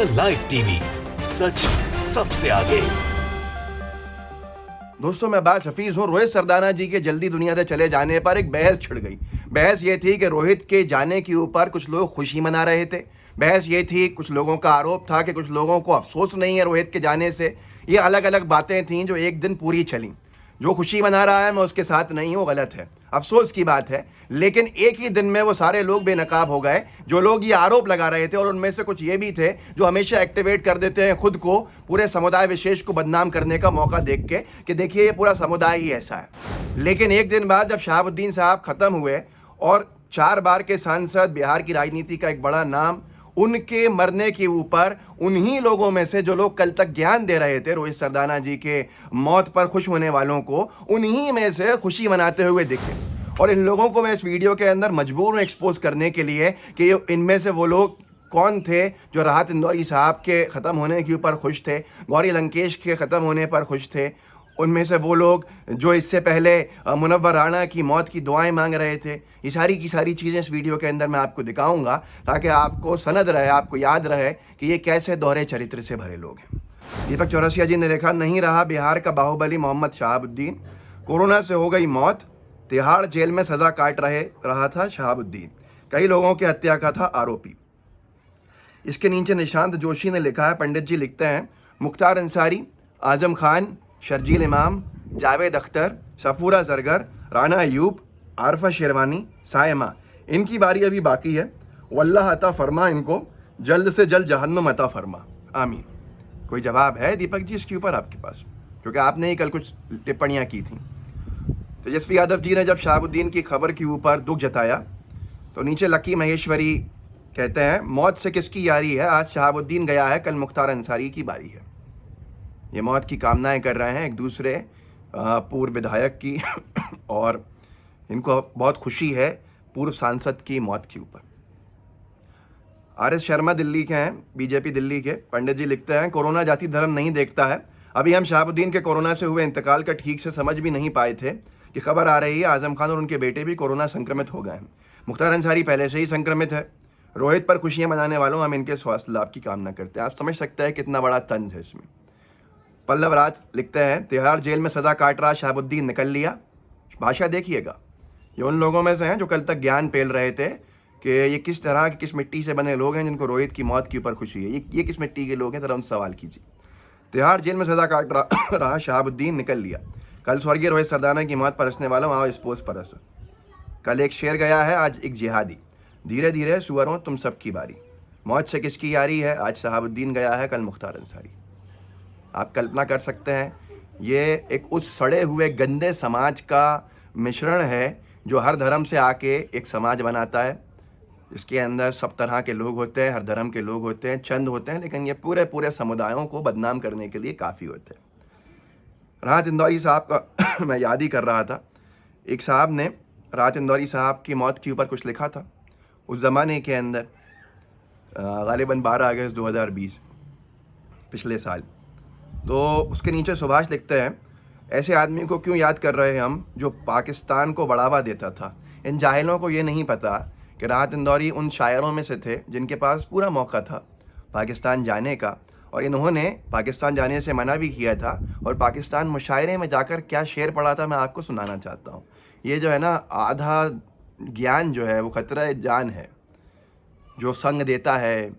The live TV, सच सबसे आगे। दोस्तों, मैं बात हफीज हूँ। रोहित सरदाना जी के जल्दी दुनिया से चले जाने पर एक बहस छिड़ गई। बहस ये थी कि रोहित के जाने के ऊपर कुछ लोग खुशी मना रहे थे। बहस ये थी, कुछ लोगों का आरोप था कि कुछ लोगों को अफसोस नहीं है रोहित के जाने से। ये अलग अलग बातें थीं जो एक दिन पूरी चली। जो खुशी मना रहा है मैं उसके साथ नहीं हूँ, गलत है, अफसोस की बात है। लेकिन एक ही दिन में वो सारे लोग बेनकाब हो गए जो लोग ये आरोप लगा रहे थे, और उनमें से कुछ ये भी थे जो हमेशा एक्टिवेट कर देते हैं खुद को पूरे समुदाय विशेष को बदनाम करने का मौका देख के कि देखिए ये पूरा समुदाय ही ऐसा है। लेकिन एक दिन बाद जब शहाबुद्दीन साहब ख़त्म हुए और 4 बार के सांसद, बिहार की राजनीति का एक बड़ा नाम, उनके मरने के ऊपर उन्हीं लोगों में से जो लोग कल तक ज्ञान दे रहे थे रोहित सरदाना जी के मौत पर खुश होने वालों को, उन्हीं में से खुशी मनाते हुए दिखे। और इन लोगों को मैं इस वीडियो के अंदर मजबूर हूँ एक्सपोज करने के लिए कि इनमें से वो लोग कौन थे जो राहत इंदौरी साहब के ख़त्म होने के ऊपर खुश थे, गौरी लंकेश के ख़त्म होने पर खुश थे, उनमें से वो लोग जो इससे पहले मुनव्वर राणा की मौत की दुआएं मांग रहे थे। ये सारी की सारी चीज़ें इस वीडियो के अंदर मैं आपको दिखाऊंगा ताकि आपको सनद रहे, आपको याद रहे कि ये कैसे दोहरे चरित्र से भरे लोग हैं। दीपक चौरसिया जी ने लिखा, नहीं रहा बिहार का बाहुबली मोहम्मद शहाबुद्दीन, कोरोना से हो गई मौत, तिहाड़ जेल में सज़ा काट रहा था शहाबुद्दीन, कई लोगों की हत्या का था आरोपी। इसके नीचे निशांत जोशी ने लिखा है, पंडित जी लिखते हैं, मुख्तार अंसारी, आजम खान, शर्जील इमाम, जावेद अख्तर, सफूरा जरगर, राना अयूब, आरफा शेरवानी, सायमा, इनकी बारी अभी बाकी है। वल्लाह अता फरमा इनको, जल्द से जल्द जहन्नुम अता फरमा, आमीन। कोई जवाब है दीपक जी इसके ऊपर आपके पास? क्योंकि आपने ही कल कुछ टिप्पणियाँ की थी। तेजस्वी यादव जी ने जब शहाबुद्दीन की खबर के ऊपर दुख जताया तो नीचे लकी महेश्वरी कहते हैं, मौत से किसकी यारी है, आज शहाबुद्दीन गया है, कल मुख्तार अंसारी की बारी है। ये मौत की कामनाएं कर रहे हैं एक दूसरे पूर्व विधायक की और इनको बहुत खुशी है पूर्व सांसद की मौत के ऊपर। आर एस शर्मा दिल्ली के हैं, बीजेपी दिल्ली के, पंडित जी लिखते हैं, कोरोना जाति धर्म नहीं देखता है। अभी हम शहाबुद्दीन के कोरोना से हुए इंतकाल का ठीक से समझ भी नहीं पाए थे कि खबर आ रही है आजम खान और उनके बेटे भी कोरोना संक्रमित हो गए हैं। मुख्तार अंसारी पहले से ही संक्रमित है। रोहित पर खुशियां मनाने वालों, हम इनके स्वास्थ्य लाभ की कामना करते हैं। आप समझ सकते हैं कितना बड़ा तंज है इसमें। पल्लव राज लिखते हैं, तिहाड़ जेल में सज़ा काट रहा शहाबुद्दीन निकल लिया। भाषा देखिएगा, ये उन लोगों में से हैं जो कल तक ज्ञान पेल रहे थे कि ये किस तरह की, किस मिट्टी से बने लोग हैं जिनको रोहित की मौत के ऊपर खुशी है। ये किस मिट्टी के लोग हैं, ज़रा उनसे सवाल कीजिए। तिहाड़ जेल में सज़ा काट रहा शहाबुद्दीन निकल लिया। कल स्वर्गीय रोहित सरदाना की मौत परसने वालों, आओ स्पोस परसो। कल एक शेर गया है, आज एक जिहादी, धीरे धीरे सुअरों तुम सबकी बारी। मौत से किसकी यारी है, आज शहाबुद्दीन गया है, कल मुख्तार अंसारी। आप कल्पना कर सकते हैं, ये एक उस सड़े हुए गंदे समाज का मिश्रण है जो हर धर्म से आके एक समाज बनाता है। इसके अंदर सब तरह के लोग होते हैं, हर धर्म के लोग होते हैं, चंद होते हैं, लेकिन ये पूरे पूरे समुदायों को बदनाम करने के लिए काफ़ी होते हैं। राहत इंदौरी साहब का मैं याद ही कर रहा था। एक साहब ने राहत इंदौरी साहब की मौत के ऊपर कुछ लिखा था उस ज़माने के अंदर, गालिबन 12 अगस्त 2020, पिछले साल। तो उसके नीचे सुभाष लिखते हैं, ऐसे आदमी को क्यों याद कर रहे हैं हम जो पाकिस्तान को बढ़ावा देता था। इन जाहिलों को ये नहीं पता कि राहत इंदौरी उन शायरों में से थे जिनके पास पूरा मौका था पाकिस्तान जाने का, और इन्होंने पाकिस्तान जाने से मना भी किया था। और पाकिस्तान मुशायरे में जाकर क्या शेर पढ़ा था मैं आपको सुनाना चाहता हूँ। ये जो है ना, आधा ज्ञान जो है वो खतरा जान है, जो संग देता है,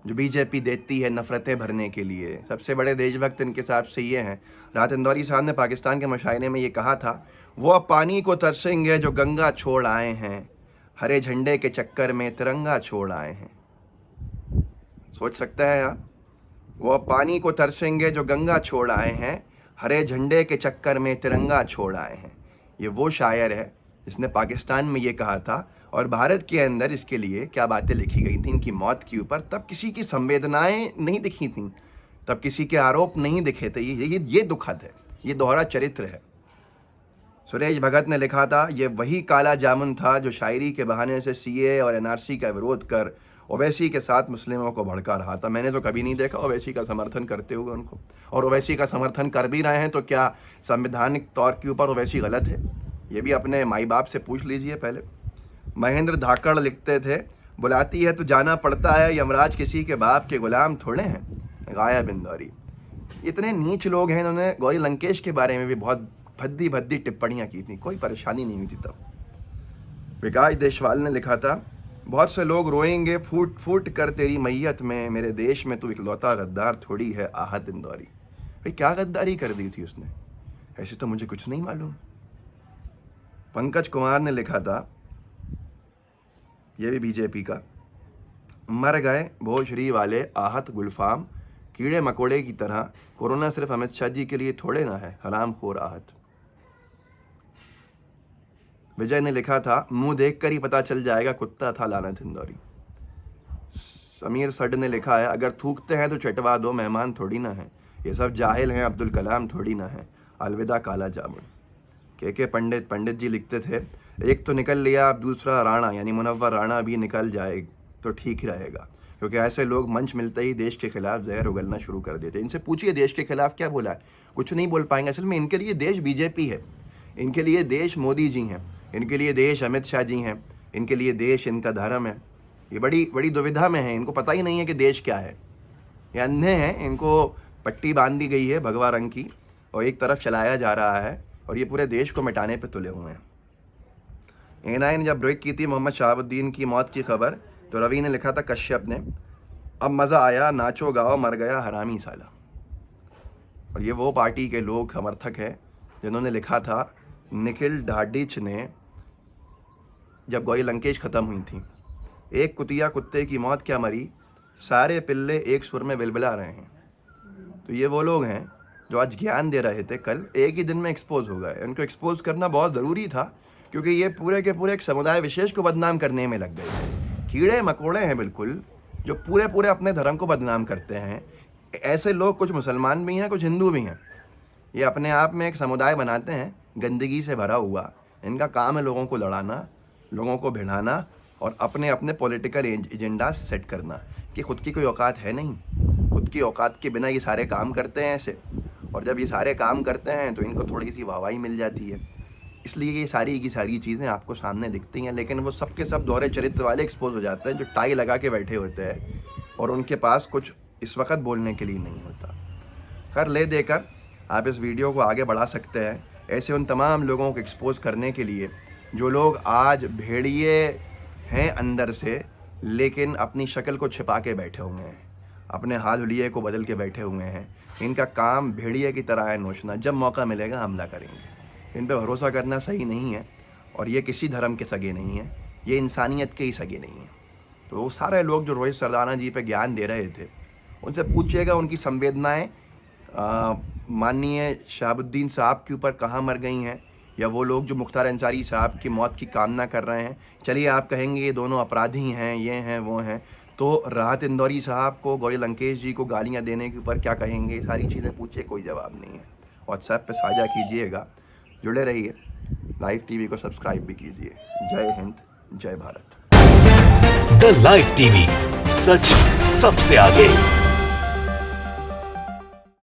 जो बीजेपी देती है नफ़रतें भरने के लिए। सबसे बड़े देशभक्त इनके हिसाब से ये हैं। राहत इंदौरी साहब ने पाकिस्तान के मुशायरे में ये कहा था, वो अब पानी को तरसेंगे जो गंगा छोड़ आए हैं, हरे झंडे के चक्कर में तिरंगा छोड़ आए हैं। सोच सकते हैं आप, वो अब पानी को तरसेंगे जो गंगा छोड़ आए हैं, हरे झंडे के चक्कर में तिरंगा छोड़ आए हैं। ये वो शायर है जिसने पाकिस्तान में ये कहा था, और भारत के अंदर इसके लिए क्या बातें लिखी गई थी इनकी मौत के ऊपर। तब किसी की संवेदनाएं नहीं दिखी थीं, तब किसी के आरोप नहीं दिखे थे। ये दुखद है, ये दोहरा चरित्र है। सुरेश भगत ने लिखा था, ये वही काला जामुन था जो शायरी के बहाने से सीए और एनआरसी का विरोध कर ओवैसी के साथ मुस्लिमों को भड़का रहा था। मैंने तो कभी नहीं देखा ओवैसी का समर्थन करते हुए उनको, और ओवैसी का समर्थन कर भी रहे हैं तो क्या संवैधानिक तौर के ऊपर ओवैसी गलत है? ये भी अपने माई बाप से पूछ लीजिए पहले। महेंद्र धाकड़ लिखते थे, बुलाती है तो जाना पड़ता है, यमराज किसी के बाप के गुलाम थोड़े हैं, गायब इंदौरी। इतने नीच लोग हैं, इन्होंने गौरी लंकेश के बारे में भी बहुत भद्दी भद्दी टिप्पणियाँ की थी, कोई परेशानी नहीं हुई थी तब। विकास देशवाल ने लिखा था, बहुत से लोग रोएंगे फूट फूट कर तेरी मैयत में, मेरे देश में तू इकलौता गद्दार थोड़ी है आहत इंदौरी। भाई क्या गद्दारी कर दी थी उसने, ऐसे तो मुझे कुछ नहीं मालूम। पंकज कुमार ने लिखा था, ये भी बीजेपी का, मर गए भोजश्री वाले आहत गुलफाम, कीड़े मकोड़े की तरह, कोरोना सिर्फ अमित शाह जी के लिए थोड़े ना है, हरामखोर आहत। विजय ने लिखा था, मुंह देखकर ही पता चल जाएगा कुत्ता था लानत इंदौरी। समीर सड ने लिखा है, अगर थूकते हैं तो चटवा दो, मेहमान थोड़ी ना है, ये सब जाहिल हैं, अब्दुल कलाम थोड़ी ना है, अलविदा काला जामुन। के पंडित जी लिखते थे, एक तो निकल लिया, अब दूसरा राणा यानी मुनव्वर राणा भी निकल जाए तो ठीक ही रहेगा, क्योंकि ऐसे लोग मंच मिलते ही देश के खिलाफ जहर उगलना शुरू कर देते। इनसे पूछिए देश के खिलाफ क्या बोला है, कुछ नहीं बोल पाएंगे। असल में इनके लिए देश बीजेपी है, इनके लिए देश मोदी जी हैं, इनके लिए देश अमित शाह जी हैं, इनके लिए देश इनका धर्म है। ये बड़ी बड़ी दुविधा में है, इनको पता ही नहीं है कि देश क्या है। ये अंधे हैं, इनको पट्टी बांध दी गई है भगवा रंग की और एक तरफ चलाया जा रहा है और ये पूरे देश को मिटाने पे तुले हुए हैं। एएनआई ने जब ब्रेक की थी मोहम्मद शहाबुद्दीन की मौत की खबर, तो रवि ने लिखा था कश्यप ने, अब मज़ा आया, नाचो गाओ, मर गया हरामी साला। और ये वो पार्टी के लोग समर्थक हैं जिन्होंने लिखा था, निखिल ढाडिच ने जब गौरी लंकेश ख़त्म हुई थी, एक कुतिया कुत्ते की मौत क्या मरी, सारे पिल्ले एक सुर में बिलबिला रहे हैं। तो ये वो लोग हैं जो आज ज्ञान दे रहे थे, कल एक ही दिन में एक्सपोज हो गए। उनको एक्सपोज करना बहुत ज़रूरी था, क्योंकि ये पूरे के पूरे एक समुदाय विशेष को बदनाम करने में लग गए थे। कीड़े मकोड़े हैं बिल्कुल, जो पूरे पूरे अपने धर्म को बदनाम करते हैं। ऐसे लोग कुछ मुसलमान भी हैं, कुछ हिंदू भी हैं। ये अपने आप में एक समुदाय बनाते हैं गंदगी से भरा हुआ। इनका काम है लोगों को लड़ाना, लोगों को भिड़ाना और अपने अपने पॉलिटिकल एजेंडा सेट करना, कि खुद की कोई औकात है नहीं, खुद की औकात के बिना ये सारे काम करते हैं ऐसे। और जब ये सारे काम करते हैं तो इनको थोड़ी सी वाहवाही मिल जाती है, इसलिए ये सारी की सारी चीज़ें आपको सामने दिखती हैं। लेकिन वो सब के सब दोहरे चरित्र वाले एक्सपोज हो जाते हैं, जो टाई लगा के बैठे होते हैं और उनके पास कुछ इस वक्त बोलने के लिए नहीं होता। खैर, ले देकर आप इस वीडियो को आगे बढ़ा सकते हैं, ऐसे उन तमाम लोगों को एक्सपोज करने के लिए जो लोग आज भेड़िए हैं अंदर से, लेकिन अपनी शक्ल को छिपा के बैठे हुए हैं, अपने हाथ हुलिये को बदल के बैठे हुए हैं। इनका काम भेड़िए की तरह है नोचना, जब मौका मिलेगा हमला करेंगे। इन पे भरोसा करना सही नहीं है, और ये किसी धर्म के सगे नहीं है, ये इंसानियत के ही सगे नहीं है। तो वो सारे लोग जो रोहित सरदाना जी पे ज्ञान दे रहे थे, उनसे पूछिएगा उनकी संवेदनाएं माननीय शहाबुद्दीन साहब के ऊपर कहाँ मर गई हैं, या वो लोग जो मुख्तार अंसारी साहब की मौत की कामना कर रहे हैं। चलिए आप कहेंगे ये दोनों अपराधी हैं, ये हैं वो हैं, तो राहत इंदौरी साहब को, गौरी लंकेश जी को गालियां देने के ऊपर क्या कहेंगे? सारी चीज़ें पूछिए, कोई जवाब नहीं है। व्हाट्सएप पे साझा कीजिएगा, जुड़े रहिए, लाइव टीवी को सब्सक्राइब भी कीजिए। जय हिंद, जय भारत। द लाइव टीवी, सच सबसे आगे।